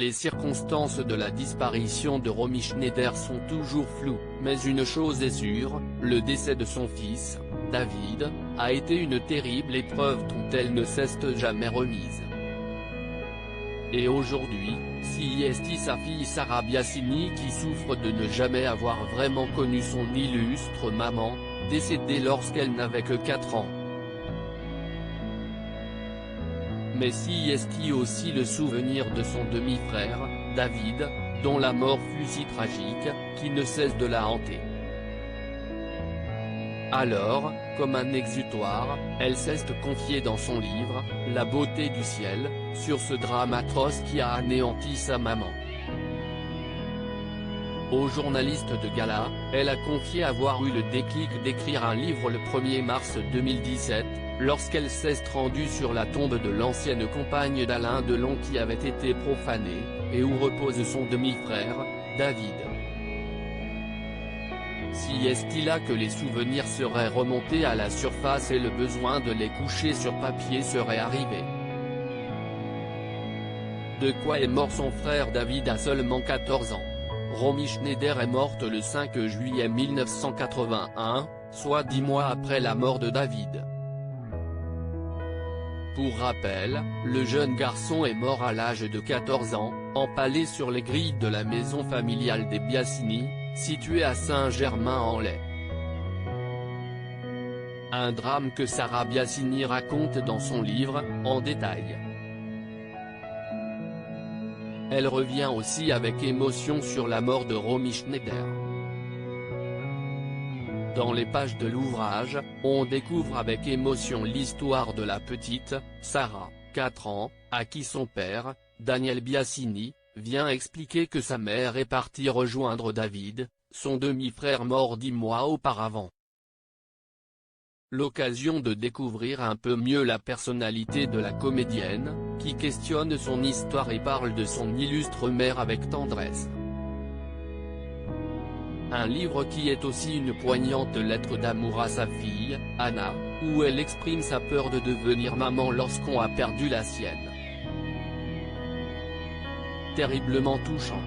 Les circonstances de la disparition de Romy Schneider sont toujours floues, mais une chose est sûre, le décès de son fils, David, a été une terrible épreuve dont elle ne s'est jamais remise. Et aujourd'hui, c'est sa fille Sarah Biasini qui souffre de ne jamais avoir vraiment connu son illustre maman, décédée lorsqu'elle n'avait que 4 ans. Mais c'est aussi le souvenir de son demi-frère, David, dont la mort fut si tragique, qui ne cesse de la hanter. Alors, comme un exutoire, elle s'est confiée dans son livre, La beauté du ciel, sur ce drame atroce qui a anéanti sa maman. Au journaliste de Gala, elle a confié avoir eu le déclic d'écrire un livre le 1er mars 2017, lorsqu'elle s'est rendue sur la tombe de l'ancienne compagne d'Alain Delon qui avait été profanée, et où repose son demi-frère, David. C'est là que les souvenirs seraient remontés à la surface et le besoin de les coucher sur papier serait arrivé. De quoi est mort son frère David à seulement 14 ans. Romy Schneider est morte le 5 juillet 1981, soit 10 mois après la mort de David. Pour rappel, le jeune garçon est mort à l'âge de 14 ans, empalé sur les grilles de la maison familiale des Biasini, située à Saint-Germain-en-Laye. Un drame que Sarah Biasini raconte dans son livre, en détail. Elle revient aussi avec émotion sur la mort de Romy Schneider. Dans les pages de l'ouvrage, on découvre avec émotion l'histoire de la petite, Sarah, 4 ans, à qui son père, Daniel Biasini, vient expliquer que sa mère est partie rejoindre David, son demi-frère mort 10 mois auparavant. L'occasion de découvrir un peu mieux la personnalité de la comédienne, qui questionne son histoire et parle de son illustre mère avec tendresse. Un livre qui est aussi une poignante lettre d'amour à sa fille, Anna, où elle exprime sa peur de devenir maman lorsqu'on a perdu la sienne. Terriblement touchant.